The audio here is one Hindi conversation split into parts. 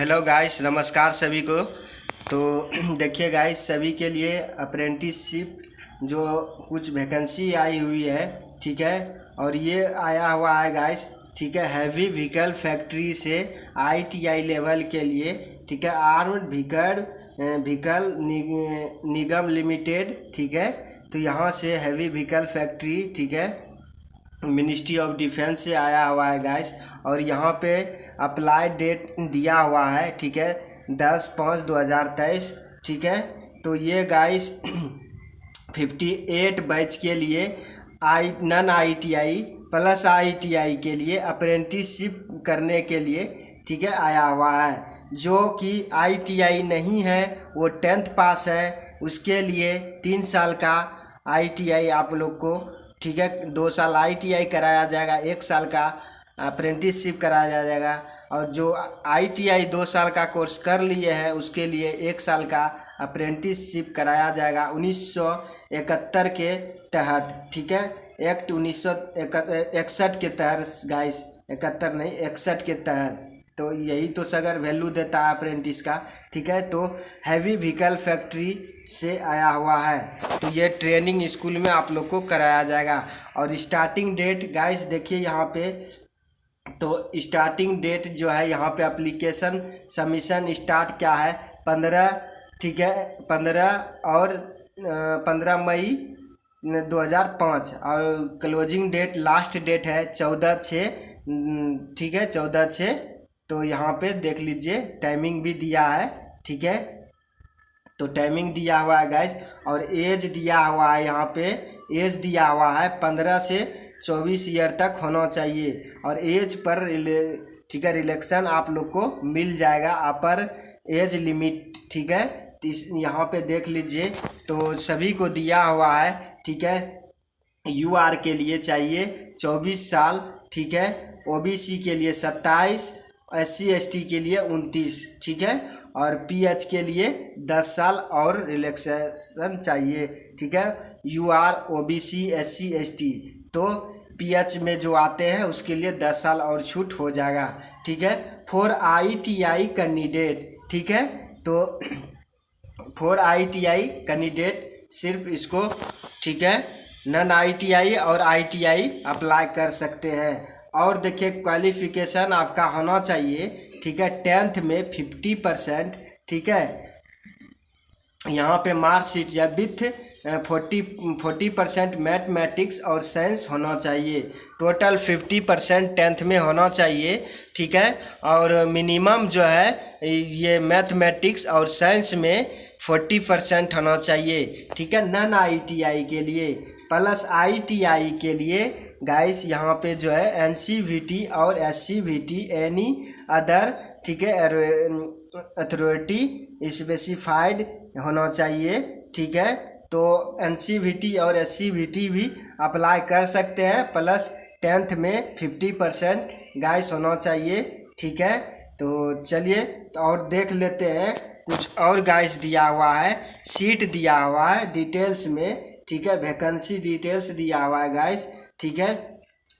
हेलो गाइस, नमस्कार सभी को। तो देखिए गाइस, सभी के लिए अप्रेंटिसशिप जो कुछ वैकेंसी आई हुई है, ठीक है। और ये आया हुआ है गाइस, ठीक है, हैवी व्हीकल फैक्ट्री से आईटीआई लेवल के लिए, ठीक है, आर्म्ड व्हीकल निगम लिमिटेड, ठीक है। तो यहाँ से हैवी व्हीकल फैक्ट्री, ठीक है, मिनिस्ट्री ऑफ डिफेंस से आया हुआ है गाइस। और यहाँ पे अप्लाई डेट दिया हुआ है, ठीक है, 10/5/2023, ठीक है। तो ये गाइस 58 बैच के लिए नन आईटीआई प्लस आईटीआई के लिए अप्रेंटिसशिप करने के लिए, ठीक है, आया हुआ है। जो कि आईटीआई नहीं है वो 10th पास है, उसके लिए 3 साल का आईटीआई आप लोग को, ठीक है, 2 साल आईटीआई कराया जाएगा, 1 साल का अप्रेंटिसशिप कराया जाएगा। और जो आईटीआई 2 साल का कोर्स कर लिए हैं उसके लिए 1 साल का अप्रेंटिसशिप कराया जाएगा 1971 के तहत, ठीक है, एक्ट 1961 के तहत गाइस, 71 नहीं 61 के तहत। तो यही तो सगर वैल्यू देता है अप्रेंटिस का, ठीक है। तो हैवी व्हीकल फैक्ट्री से आया हुआ है, तो ये ट्रेनिंग स्कूल में आप लोग को कराया जाएगा। और स्टार्टिंग डेट गाइस देखिए यहाँ पे, तो स्टार्टिंग डेट जो है यहाँ पे एप्लीकेशन सबमिशन स्टार्ट क्या है 15, ठीक है, 15 मई 2005। और क्लोजिंग डेट लास्ट डेट है 14/6, ठीक है, 14/6। तो यहाँ पे देख लीजिए टाइमिंग भी दिया है, ठीक है। तो टाइमिंग दिया हुआ है गाइस, और एज दिया हुआ है यहाँ पे, एज दिया हुआ है 15 से 24 ईयर तक होना चाहिए। और एज पर, ठीक है, रिलैक्सन आप लोग को मिल जाएगा, अपर एज लिमिट, ठीक है। यहाँ पे देख लीजिए, तो सभी को दिया हुआ है, ठीक है। यूआर के लिए चाहिए 24 साल, ठीक है, ओबीसी के लिए 27, SC ST के लिए 29, ठीक है। और पीएच के लिए 10 साल और रिलैक्सेशन चाहिए, ठीक है। यूआर ओबीसी SC ST, तो पीएच में जो आते हैं उसके लिए 10 साल और छूट हो जाएगा, ठीक है। फॉर आईटीआई कैंडिडेट, ठीक है, तो फॉर आईटीआई कैंडिडेट सिर्फ इसको, ठीक है, नन आईटीआई और आईटीआई अप्लाई कर सकते हैं। और देखिए क्वालिफिकेशन आपका होना चाहिए, ठीक है, 10th में 50%, ठीक है, यहाँ पे मार्कशीट या विथ 40% मैथमेटिक्स और साइंस होना चाहिए। टोटल 50% 10th में होना चाहिए, ठीक है। और मिनिमम जो है ये मैथमेटिक्स और साइंस में 40% होना चाहिए, ठीक है, नन आईटीआई के लिए। प्लस आईटीआई के लिए गाइस यहाँ पे जो है एनसीवीटी और एससीवीटी एनी अदर, ठीक है, अथॉरिटी स्पेसिफाइड होना चाहिए, ठीक है। तो एनसीवीटी और एससीवीटी भी अप्लाई कर सकते हैं। प्लस 10th में 50% गाइस होना चाहिए, ठीक है। तो चलिए और देख लेते हैं, कुछ और गाइस दिया हुआ है, सीट दिया हुआ है डिटेल्स में, ठीक है, वैकेंसी डिटेल्स दिया हुआ है गाइस, ठीक है,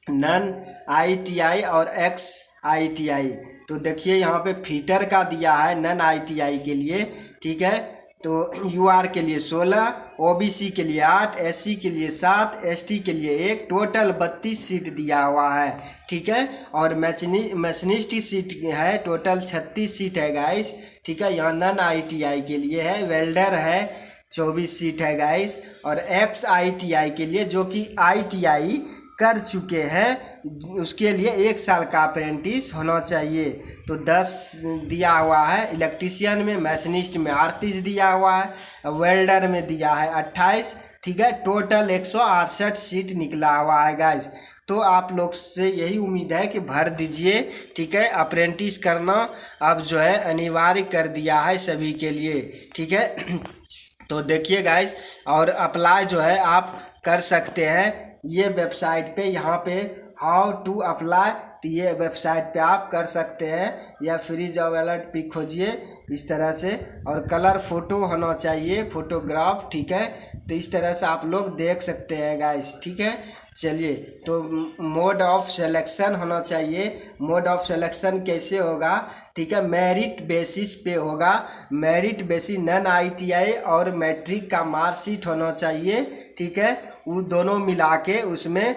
नन आईटीआई और एक्स आईटीआई। तो देखिए यहाँ पे फीटर का दिया है नन आईटीआई के लिए, ठीक है। तो यूआर के लिए 16, ओबीसी के लिए 8, एससी के लिए 7, एसटी के लिए 1, टोटल 32 सीट दिया हुआ है, ठीक है। और मैशनिस्ट सीट है, टोटल 36 सीट है गाइस, ठीक है। यहाँ नन आईटीआई के लिए है, वेल्डर है 24 सीट है गाइस। और एक्स आईटीआई के लिए जो कि आईटीआई कर चुके हैं उसके लिए 1 साल का अप्रेंटिस होना चाहिए। तो 10 दिया हुआ है, इलेक्ट्रीशियन में, मैशनिस्ट में 38 दिया हुआ है, वेल्डर में दिया है 28, ठीक है। टोटल 168 सीट निकला हुआ है गाइस। तो आप लोग से यही उम्मीद है कि भर दीजिए, ठीक है। अप्रेंटिस करना अब जो है अनिवार्य कर दिया है सभी के लिए, ठीक है। तो देखिए गाइस, और अप्लाई जो है आप कर सकते हैं ये वेबसाइट पे, यहाँ पे हाउ टू अप्लाई, तो ये वेबसाइट पे आप कर सकते हैं, या फ्री जॉब अलर्ट पे खोजिए इस तरह से। और कलर फोटो होना चाहिए, फोटोग्राफ, ठीक है। तो इस तरह से आप लोग देख सकते हैं गाइस, ठीक है। चलिए, तो मोड ऑफ सिलेक्शन होना चाहिए। मोड ऑफ सिलेक्शन कैसे होगा, ठीक है, मेरिट बेसिस पे होगा। मेरिट बेसिस नॉन ITI और मैट्रिक का मार्कशीट होना चाहिए, ठीक है, वो दोनों मिला के उसमें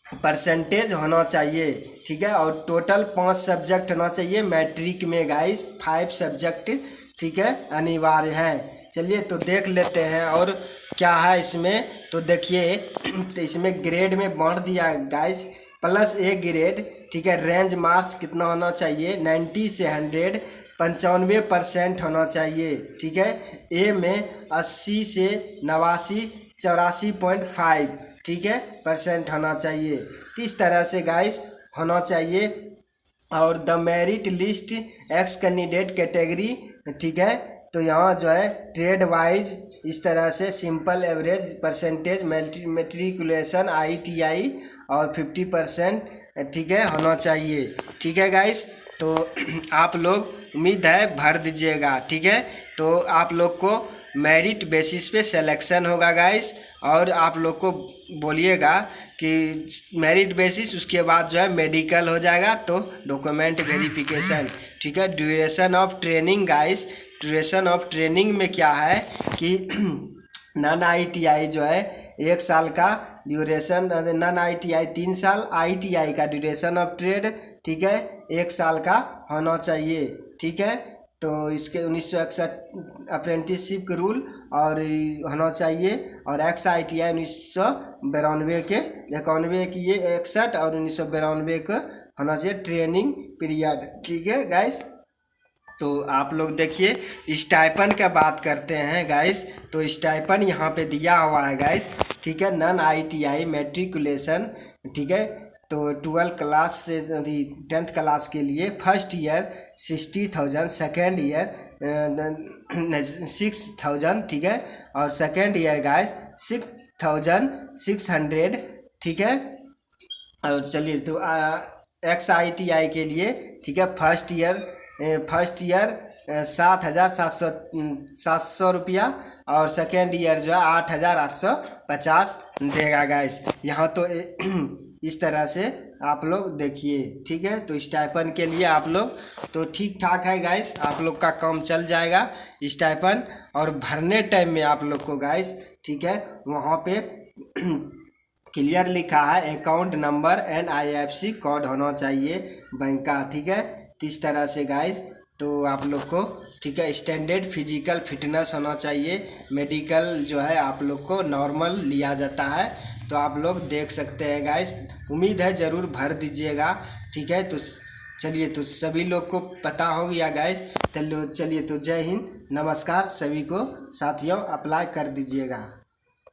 परसेंटेज होना चाहिए, ठीक है। और टोटल 5 सब्जेक्ट होना चाहिए मैट्रिक में गाइस, 5 सब्जेक्ट, ठीक है, अनिवार्य है। चलिए तो देख लेते हैं और क्या है इसमें। तो देखिए तो इसमें ग्रेड में बांट दिया गाइस, +1 ग्रेड, ठीक है। रेंज मार्क्स कितना होना चाहिए, 90 से 100, 95% होना चाहिए, ठीक है। ए में 80 से 89, 84.5, ठीक है, % होना चाहिए। तो इस तरह से गाइस होना चाहिए। और the merit list x candidate category, ठीक है, तो यहाँ जो है ट्रेड वाइज इस तरह से simple average percentage matriculation ITI और 50%, ठीक है, होना चाहिए, ठीक है गाइस। तो आप लोग उम्मीद है भर दीजिएगा, ठीक है। तो आप लोग को मेरिट बेसिस पे सिलेक्शन होगा गाइस, और आप लोग को बोलिएगा कि मेरिट बेसिस, उसके बाद जो है मेडिकल हो जाएगा, तो डॉक्यूमेंट वेरिफिकेशन, ठीक है। Duration of training guys, duration of training में क्या है कि नॉन ITI जो है 1 साल का ड्यूरेशन, नॉन ITI 3 साल, ITI का ड्यूरेशन ऑफ ट्रेड, ठीक है, 1 साल का होना चाहिए, ठीक है। तो इसके 1961 अप्रेंटिसशिप के रूल और होना चाहिए, और XITI 1992 के 91 की, ये 61 और 1992 का होना चाहिए ट्रेनिंग पीरियड, ठीक है गाइस। तो आप लोग देखिए स्टाइपन का बात करते हैं गाइस। तो स्टाइपन यहाँ पे दिया हुआ है गाइस, ठीक है, नॉन ITI मैट्रिकुलेशन, ठीक है। तो 12 क्लास से 10th क्लास के लिए फर्स्ट ईयर 60,000, सेकेंड ईयर 6,000, ठीक है, और सेकेंड ईयर गाइस 6,600, ठीक है। और चलिए तो XITI के लिए, ठीक है, फर्स्ट ईयर 7,700 रुपया, और सेकेंड ईयर जो है 8,850 देगा गाइस। यहाँ तो इस तरह से आप लोग देखिए, ठीक है। तो स्टाइपन के लिए आप लोग तो ठीक ठाक है गाइस, आप लोग का काम चल जाएगा स्टाइपन। और भरने टाइम में आप लोग को गाइस, ठीक है, वहाँ पे क्लियर लिखा है account number and IFSC code होना चाहिए बैंक का, ठीक है। तो इस तरह से गाइस तो आप लोग को, ठीक है, स्टैंडर्ड फिजिकल फिटनेस होना चाहिए। मेडिकल जो है आप लोग को नॉर्मल लिया जाता है, तो आप लोग देख सकते हैं गाइस। उम्मीद है ज़रूर भर दीजिएगा, ठीक है। तो चलिए, तो सभी लोग को पता हो गया गाइस। चलिए तो जय हिंद, नमस्कार सभी को, साथियों अप्लाई कर दीजिएगा।